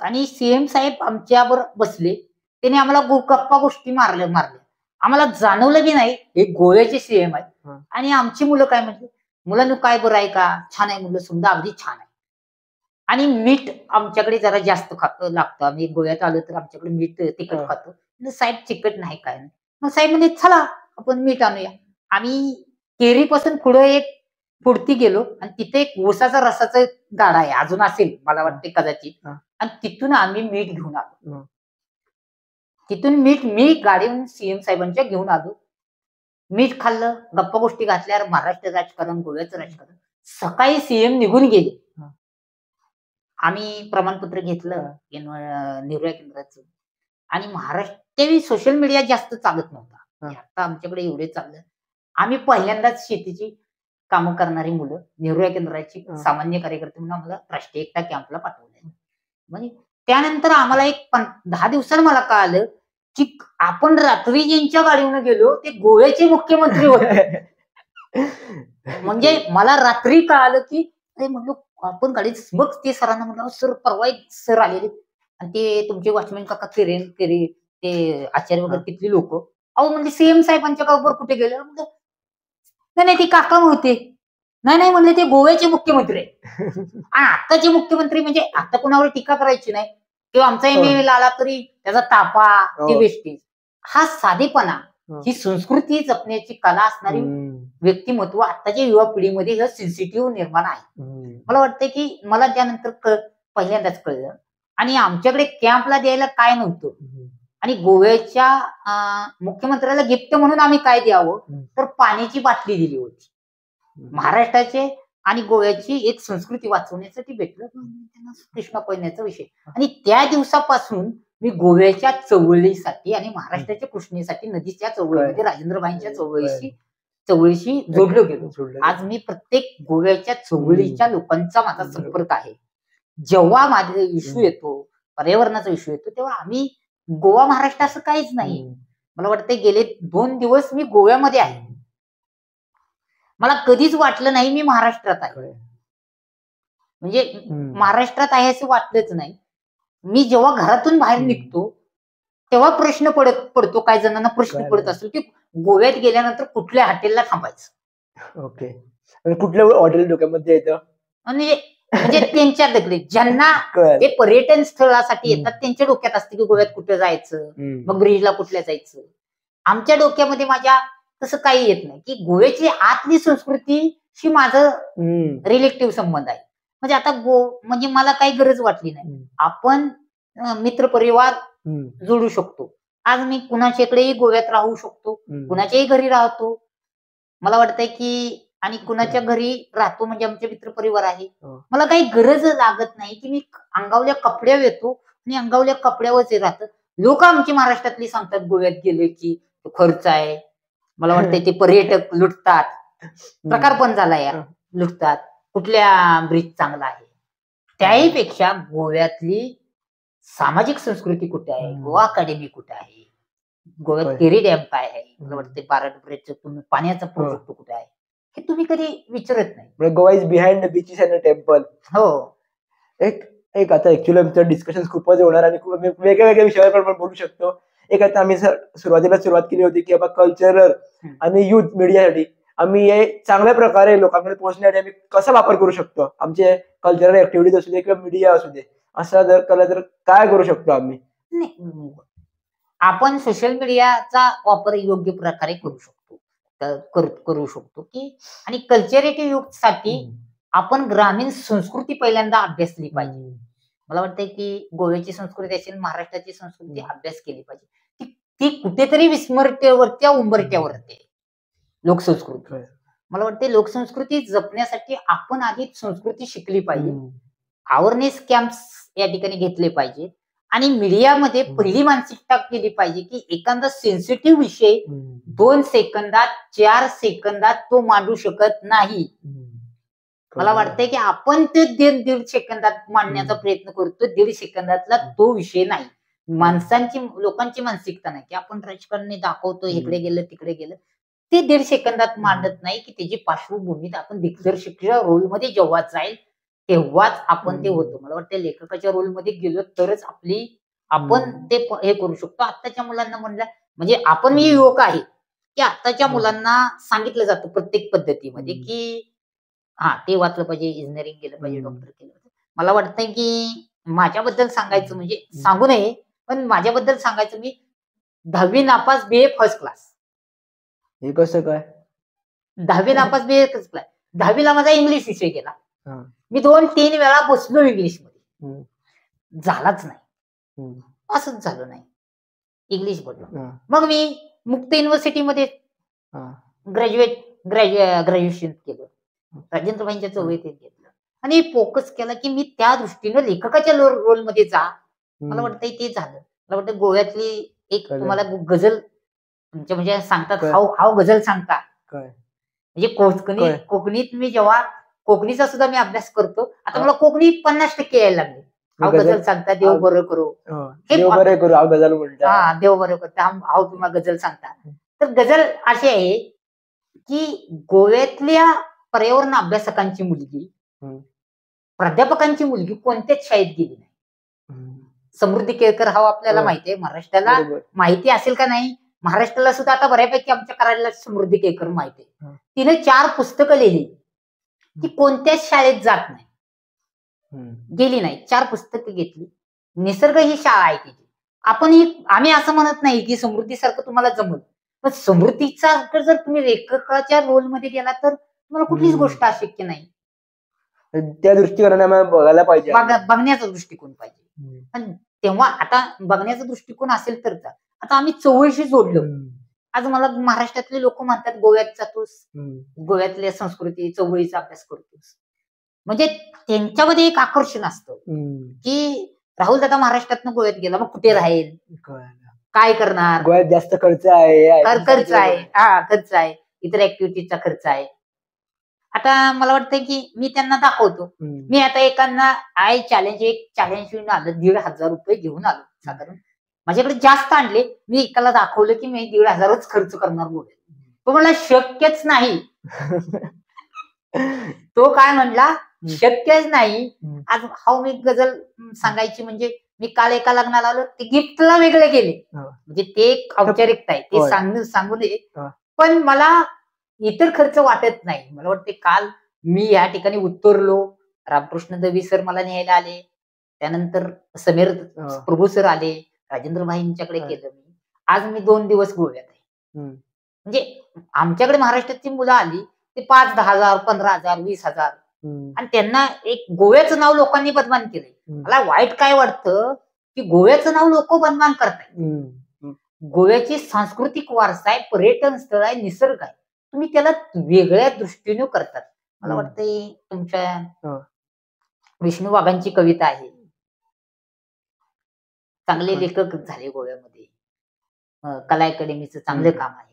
आणि सीएम साहेब आमच्यावर बसले. त्याने आम्हाला गप्पा गोष्टी मारल्या. आम्हाला जाणवलं बी नाही हे गोव्याचे सीएम आहेत. आणि आमची मुलं काय म्हटली, मुलांना काय बरं आहे का, छान आहे मुलं, समजा अगदी छान आहे. आणि मीठ आमच्याकडे जरा जास्त लागतं. आम्ही गोव्यात आलो तर आमच्याकडे मीठ तिखट खातो. साहेब तिखट नाही काय नाही. मग साहेब म्हणजे चला आपण मीठ आणूया. आम्ही केरीपासून पुढे एक पुढती गेलो आणि तिथे एक ऊसाचा रसाचा गाडा आहे, अजून असेल मला वाटते कदाचित, आणि तिथून आम्ही मीठ घेऊन आलो. तिथून मी गाडीहून सीएम साहेबांच्या घेऊन आलो. मीठ खाल्लं, गप्पा गोष्टी घातल्यावर महाराष्ट्र राजकारण, गोव्याचं राजकारण सकाळी सीएम निघून गेले, हा. आम्ही प्रमाणपत्र घेतलं नेहरू केंद्राचं, आणि महाराष्ट्र त्यावेळी सोशल मीडिया जास्त चालत नव्हता. हा. आता आमच्याकडे एवढे चाललं. आम्ही पहिल्यांदाच शेतीची कामं करणारी मुलं नेहरू केंद्राची हा. सामान्य कार्यकर्ते म्हणून आम्हाला राष्ट्रीय एकता कॅम्पला पाठवले. म्हणजे त्यानंतर आम्हाला एक 10 दिवसांनी मला कळालं की आपण रात्री ज्यांच्या गाडीवर गेलो ते गोव्याचे मुख्यमंत्री होते. म्हणजे मला रात्री कळालं की अरे म्हणलो आपण गाडीत, मग ते सरांना म्हणलं सर परवा एक सर आलेले आणि ते तुमचे वॉचमॅन काका ते आचार्य वगैरे तिथली लोक, अहो म्हणजे सीएम साहेबांच्या बरोबर कुठे गेले? म्हणलं नाही नाही, ते काका होते. नाही नाही म्हणले, ते गोव्याचे मुख्यमंत्री आहे. आणि आत्ताचे मुख्यमंत्री म्हणजे आता कोणावर टीका करायची नाही, किंवा आमचा एमएल आला तरी त्याचा तापा, ती वेस्टेज, हा साधेपणा, ही संस्कृती जपण्याची कला असणारी व्यक्तिमत्व आताच्या युवा पिढीमध्ये हे सेन्सिटिव्ह निर्माण आहे. मला वाटतं की मला त्यानंतर पहिल्यांदाच कळलं. आणि आमच्याकडे कॅम्पला द्यायला काय नव्हतं, आणि गोव्याच्या मुख्यमंत्र्याला गिफ्ट म्हणून आम्ही काय द्यावं, तर पाण्याची बाटली दिली होती. महाराष्ट्राचे आणि गोव्याची एक संस्कृती वाचवण्यासाठी भेटलं त्यांना कृष्णा कोयन्याचा विषय. आणि त्या दिवसापासून मी गोव्याच्या चळवळीसाठी आणि महाराष्ट्राच्या कृष्णेसाठी नदीच्या चळवळीमध्ये राजेंद्रभाईंच्या चळवळीशी जोडलो गेलो. आज मी प्रत्येक गोव्याच्या चळवळीच्या लोकांचा माझा संपर्क आहे. जेव्हा माझा इश्यू येतो, पर्यावरणाचा इश्यू येतो, तेव्हा आम्ही गोवा महाराष्ट्र असं काहीच नाही. मला वाटतं गेले 2 दिवस मी गोव्यामध्ये आहे. मला कधीच वाटलं नाही मी महाराष्ट्रात आहे, म्हणजे महाराष्ट्रात आहे असं वाटलंच नाही. मी जेव्हा घरातून बाहेर निघतो तेव्हा प्रश्न पडतो, काही जणांना प्रश्न पडत असेल की गोव्यात गेल्यानंतर कुठल्या हॉटेलला थांबायचं. ओके, कुठल्या हॉटेल डोक्यामध्ये येतं? म्हणजे त्यांच्या दगडी ज्यांना ते पर्यटन स्थळासाठी येतात त्यांच्या डोक्यात असते की गोव्यात कुठं जायचं, मग ब्रिजला कुठल्या जायचं. आमच्या डोक्यामध्ये माझ्या तसं काही येत नाही की गोव्याची आतली संस्कृतीशी माझं रिलेटिव्ह संबंध आहे. म्हणजे आता म्हणजे मला काही गरज वाटली नाही. आपण मित्रपरिवार जोडू शकतो. आज मी कुणाच्याकडेही गोव्यात राहू शकतो, कुणाच्याही घरी राहतो. मला वाटतंय की आणि कुणाच्या घरी राहतो म्हणजे आमचे मित्रपरिवार आहे. मला काही गरज लागत नाही की मी अंगावल्या कपड्यावर येतो आणि अंगावल्या कपड्यावरच राहतं. लोक आमची महाराष्ट्रातली सांगतात गोव्यात गेले की खर्च आहे. मला वाटतंय ते पर्यटक लुटतात, प्रकार पण झाला या लुटतात. कुठल्या ब्रिज चांगला आहे, त्याही पेक्षा गोव्यातली सामाजिक संस्कृती कुठे आहे, गोवा अकॅडमी कुठे आहे, गोव्यात केरी डॅम काय आहे, मला वाटतं 12 ब्रिजचं तुम्ही पाण्याचा प्रोजेक्ट कुठे आहे, हे तुम्ही कधी विचारत नाही. Goa is behind the beaches and temple. हो, एक आता ऍक्च्युअली आमचं डिस्कशन खूपच होणार आणि वेगळ्या वेगळ्या विषयावर पण बोलू शकतो. एक आता आम्ही सुरुवातीला सुरुवात केली होती की बाबा कल्चरल आणि युथ मीडियासाठी आम्ही हे चांगल्या प्रकारे लोकांकडे पोहोचण्यासाठी आम्ही कसा वापर करू शकतो, आमचे कल्चरल ऍक्टिव्हिटीज असू दे किंवा मीडिया असू दे, असं जर केलं तर काय करू शकतो आम्ही? आपण सोशल मीडियाचा वापर योग्य प्रकारे करू शकतो की, आणि कल्चरेटिव्ह युथ साठी आपण ग्रामीण संस्कृती पहिल्यांदा अभ्यासली पाहिजे. मला वाटतं की गोव्याची संस्कृती असेल, महाराष्ट्राची संस्कृती अभ्यास केली पाहिजे. ती कुठेतरी विस्मरतेवरती उंबरट्यावरती लोकसंस्कृती. मला वाटते लोकसंस्कृती जपण्यासाठी आपण आधी संस्कृती शिकली पाहिजे. अवेअरनेस कॅम्प्स या ठिकाणी घेतले पाहिजे आणि मीडियामध्ये पहिली मानसिकता केली पाहिजे की एखादा सेन्सिटिव्ह विषय 2 सेकंदात 4 सेकंदात तो मांडू शकत नाही. मला वाटतंय की आपण ते 1.5 सेकंदात मांडण्याचा प्रयत्न करतो. 1.5 सेकंदातला तो विषय नाही. लोकांची मानसिकता नाही की आपण राजकारणी दाखवतो इकडे गेलं तिकडे गेलं, ते 1.5 सेकंदात मांडत नाही की त्याची पार्श्वभूमी आपण दिग्दर्शकाच्या रोलमध्ये जेव्हा जाईल तेव्हाच आपण ते होतो. मला वाटतं लेखकाच्या रोलमध्ये गेलो तरच आपण ते हे करू शकतो. आताच्या मुलांना म्हणलं म्हणजे आपण मी युवक आहे की आताच्या मुलांना सांगितलं जातं प्रत्येक पद्धतीमध्ये की ते वाचलं पाहिजे, इंजिनिअरिंग केलं पाहिजे, डॉक्टर केलं पाहिजे. मला वाटतं की माझ्याबद्दल सांगायचं म्हणजे सांगू नये, पण माझ्याबद्दल सांगायचं मी 10वी नापास BA फर्स्ट क्लास. हे कसं काय? 10वी नापास BA फर्स्ट क्लास. 10वीला माझा इंग्लिश विषय गेला. मी 2-3 वेळा बसलो इंग्लिशमध्ये, झालाच नाही, असंच झालं नाही, इंग्लिश बोललो. मग मी मुक्त युनिव्हर्सिटीमध्ये ग्रॅज्युएशन केलं. राजेंद्रभाईंच्या चवळीत घेतलं आणि फोकस केला की मी त्या दृष्टीनं लेखकाच्या रोलमध्ये जा. मला वाटतं ते झालं. मला वाटतं गोव्यातली एक तुम्हाला गझल म्हणजे सांगतात, हाव गझल सांगता म्हणजे कोकणीत मी जेव्हा कोकणीचा सुद्धा मी अभ्यास करतो. आता मला कोकणी 50% यायला लागले. हाव गझल सांगता, देव बरं करो, देव बरं करू, हाव गझल म्हणता. हा, देव बरं करता, हाव तुम्हाला गझल सांगता. तर गझल अशी आहे की गोव्यातल्या पर्यावरण अभ्यासकांची मुलगी, प्राध्यापकांची मुलगी कोणत्याच शाळेत गेली नाही. समृद्धी केळकर हा आपल्याला माहिती आहे, महाराष्ट्राला माहिती असेल का नाही, महाराष्ट्राला सुद्धा आता बऱ्यापैकी आमच्या करायला समृद्धी केळकर माहिती आहे. तिने 4 पुस्तकं लिहिली. ती कोणत्याच शाळेत जात नाही, गेली नाही, 4 पुस्तकं घेतली. निसर्ग ही शाळा आहे तिची. आम्ही असं म्हणत नाही की समृद्धीसारखं तुम्हाला जमल, पण समृद्धीचा जर तुम्ही लेखकाच्या रोलमध्ये गेला तर तुम्हाला कुठलीच गोष्ट अशक्य नाही. त्या दृष्टिकोनाने बघायला पाहिजे, बघण्याचा दृष्टिकोन पाहिजे. पण तेव्हा आता बघण्याचा दृष्टिकोन असेल तर आता आम्ही चवळीशी जोडलो. आज मला महाराष्ट्रातले लोक म्हणतात गोव्यात जातोस, गोव्यातल्या संस्कृती चवळीचा अभ्यास करतोस. म्हणजे त्यांच्यामध्ये एक आकर्षण असतं की राहुल दादा महाराष्ट्रातनं गोव्यात गेला, मग कुठे राहील, काय करणार, गोव्यात जास्त खर्च आहे, खर्च आहे, इतर ऍक्टिव्हिटीचा खर्च आहे. आता मला वाटतं की मी त्यांना दाखवतो. मी आता एकांना चॅलेंज घेऊन आलो, 1,500 रुपये घेऊन आलो साधारण. माझ्याकडे जास्त आणले, मी एकाला दाखवलं की मी 1,500च खर्च करणार गोव्यात. तो म्हणला शक्यच नाही. तो काय म्हणला, शक्यच नाही. आज मी गझल सांगायची म्हणजे मी काल एका लग्नाला आलो, ते गिफ्टला वेगळे गेले, म्हणजे ते एक औपचारिकता आहे, ते सांगू नये. पण मला इतर खर्च वाटत नाही. मला वाटते काल मी या ठिकाणी उतरलो, रामकृष्ण दवी सर मला न्यायला आले, त्यानंतर समीर प्रभू सर आले, राजेंद्रभाईंच्याकडे केलं मी. आज मी 2 दिवस गोव्यात आहे. म्हणजे आमच्याकडे महाराष्ट्रातली मुलं आली ते 5-10,000, 15,000, 20,000, आणि त्यांना एक गोव्याचं नाव लोकांनी बदनाम केलंय. मला वाईट काय वाटतं की गोव्याचं नाव लोक बदनाम करतायत. गोव्याची सांस्कृतिक वारसा आहे, पर्यटन स्थळ आहे, निसर्ग आहे, तुम्ही त्याला वेगळ्या दृष्टीने करतात. मला वाटतं तुमच्या विष्णू वाघांची कविता आहे, चांगले लेखक झाले गोव्यामध्ये, कला अकॅडमीचं चांगलं काम आहे.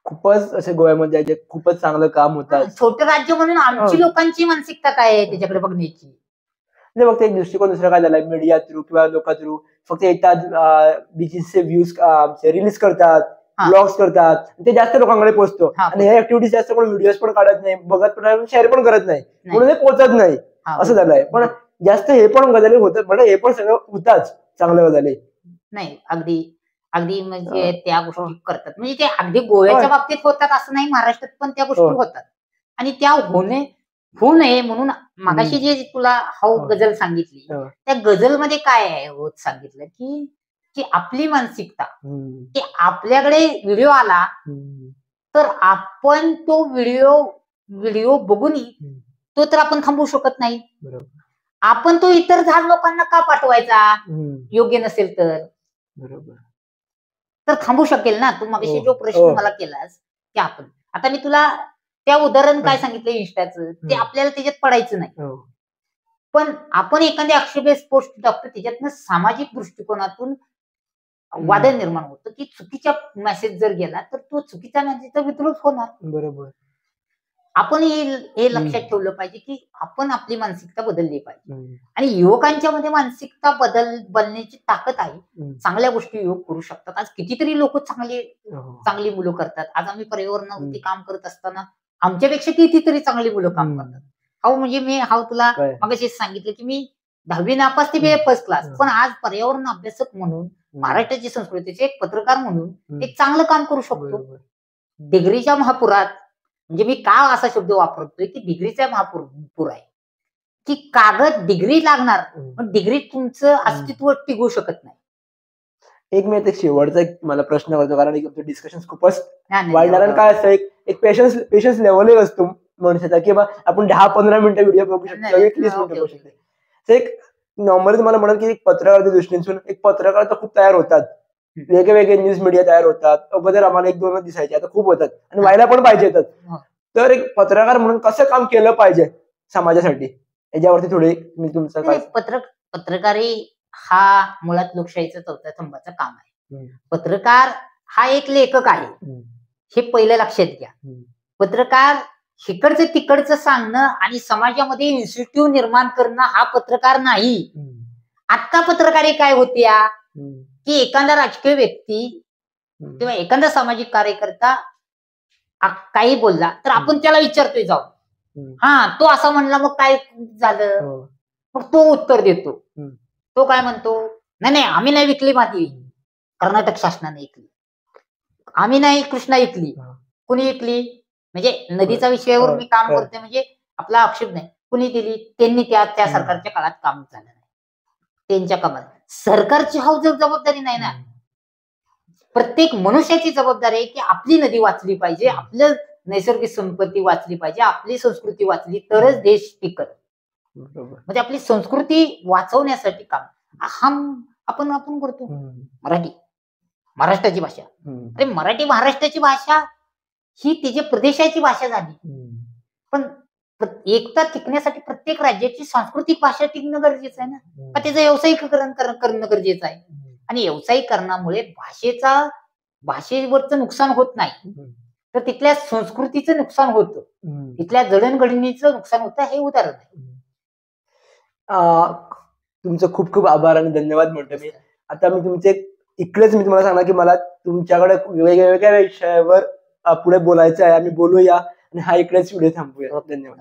खूपच असे गोव्यामध्ये खूपच चांगलं काम होतं. छोटं राज्य म्हणून आमची लोकांची मानसिकता काय आहे त्याच्याकडे बघण्याची, फक्त एक दृष्टिकोन दुसरा काय झालाय, मीडिया थ्रू किंवा लोका थ्रू फक्त येतात, बीचेसचे व्ह्यूज रिलीज करतात, ब्लॉग्स करतात, ते जास्त लोकांकडे पोहोचतो. आणि ह्या ऍक्टिव्हिटीज जास्त कोण व्हिडिओज पण काढत नाही, बघत पण नाही, शेअर पण करत नाही, म्हणून हे पोहोचत नाही, असं झालंय. पण जास्त हे पण गजाली होतात, म्हणजे हे पण सगळं होताच चांगल्या गजाली नाही. अगदी म्हणजे त्या गोष्टी करतात, म्हणजे ते अगदी गोव्याच्या बाबतीत होतात असं नाही, महाराष्ट्रात पण त्या गोष्टी होतात. आणि त्या होऊ नये म्हणून मगाशी जे तुला गझल सांगितली, त्या गझलमध्ये काय होत सांगितलं की आपली मानसिकता, की आपल्याकडे व्हिडिओ आला तर आपण तो व्हिडिओ बघून तो तर आपण थांबवू शकत नाही. आपण तो इतर 10 लोकांना का पाठवायचा, योग्य नसेल तर थांबू शकेल ना. तू मगाशी जो प्रश्न मला केलास की आपण, आता मी तुला त्या उदाहरण काय सांगितलं इंस्टाचं, ते आपल्याला त्याच्यात पडायचं नाही. पण आपण एखादी आक्षेपार्ह पोस्ट टाकतो, त्याच्यातनं सामाजिक दृष्टिकोनातून वाद निर्माण होतं की चुकीचा मेसेज जर गेला तर तो चुकीचा मेसेजचा विद्रोह होणार. बरोबर. आपण हे लक्षात ठेवलं पाहिजे की आपण आपली मानसिकता बदलली पाहिजे. आणि युवकांच्या मध्ये मानसिकता बदलण्याची ताकद आहे. चांगल्या गोष्टी युवक करू शकतात. आज कितीतरी लोक चांगली मुलं करतात. आज आम्ही पर्यावरणावरती काम करत असताना आमच्यापेक्षा कितीतरी चांगली मुलं काम करतात. म्हणजे मी तुला मगाशी सांगितलं की मी 10वी नापास ते फर्स्ट क्लास, पण आज पर्यावरण अभ्यासक म्हणून, महाराष्ट्राची संस्कृतीचे एक पत्रकार म्हणून एक चांगलं काम करू शकतो. डिग्रीच्या महापुरात, म्हणजे मी का असा शब्द वापरतोय की डिग्रीचा महापूर आहे, की कागद डिग्री लागणार पण डिग्री तुमचं अस्तित्व टिकवू शकत नाही. एक मी आता शेवटचा मला प्रश्न करतो, कारण डिस्कशन खूपच वाढणार. काय असतं, एक पेशन्स लेवल असतो मनुष्याचा, की आपण 10-15 मिनिटं व्हिडिओ बघू शकतो, 20 मिनिटं बघू शकतो. तर एक नॉर्मली तुम्हाला म्हणत की एक पत्रकाराच्या दृष्टीने एक पत्रकार तर खूप तयार होतात, वेगवेगळे न्यूज मीडिया तयार होतात. अगोदर आम्हाला 1-2 दिसायचे, आता खूप होतात आणि व्हायला पण पाहिजे. तर एक पत्रकार म्हणून कसं काम केलं पाहिजे समाजासाठी, याच्यावरती थोडे मी तुमचं काय. पत्रकारी हा मुळात लोकशाहीचं चौथ्या स्तंभाचं काम आहे. पत्रकार हा एक लेखक आहे, हे पहिलं लक्षात घ्या. पत्रकार इकडचं तिकडचं सांगणं आणि समाजामध्ये इन्स्टिट्यूट निर्माण करणं हा पत्रकार नाही. आता पत्रकारी काय होत्या की एखादा राजकीय व्यक्ती किंवा एखादा सामाजिक कार्यकर्ता काही बोलला तर आपण त्याला विचारतोय जाऊन, हा तो असा म्हणला मग काय झालं, मग तो उत्तर देतो. तो काय म्हणतो, नाही नाही आम्ही नाही विकली माती, कर्नाटक शासनाने विकली, आम्ही नाही कृष्णा विकली, कुणी विकली, म्हणजे नदीच्या विषयावर मी काम करतोय म्हणजे आपला आक्षेप नाही, कुणी दिली, त्यांनी त्या सरकारच्या काळात काम झालं नाही, त्यांच्या कामात. सरकारची हा जबाबदारी नाही ना, प्रत्येक मनुष्याची जबाबदारी आहे की आपली नदी वाचली पाहिजे, आपलं नैसर्गिक संपत्ती वाचली पाहिजे, आपली संस्कृती वाचली तरच देश टिकत. म्हणजे आपली संस्कृती वाचवण्यासाठी काम आपण करतो. मराठी महाराष्ट्राची भाषा, अरे मराठी महाराष्ट्राची भाषा ही तिच्या प्रदेशाची भाषा झाली, पण एकता टिकण्यासाठी प्रत्येक राज्याची सांस्कृतिक भाषा टिकणं गरजेचं आहे ना, का त्याचं व्यावसायिकरण करणं गरजेचं आहे. आणि व्यावसायिकरणामुळे भाषेवरचं नुकसान होत नाही, तर तिथल्या संस्कृतीचं नुकसान होतं, तिथल्या जडणघडणीचं नुकसान होतं. हे उदाहरण आहे. तुमचं खूप खूप आभार आणि धन्यवाद म्हणतो मी. आता मी तुमचे इकडेच मी तुम्हाला सांगणार की मला तुमच्याकडे वेगवेगळ्या विषयावर पुढे बोलायचं आहे, आम्ही बोलूया आणि हा इकडेच व्हिडिओ थांबूया. धन्यवाद.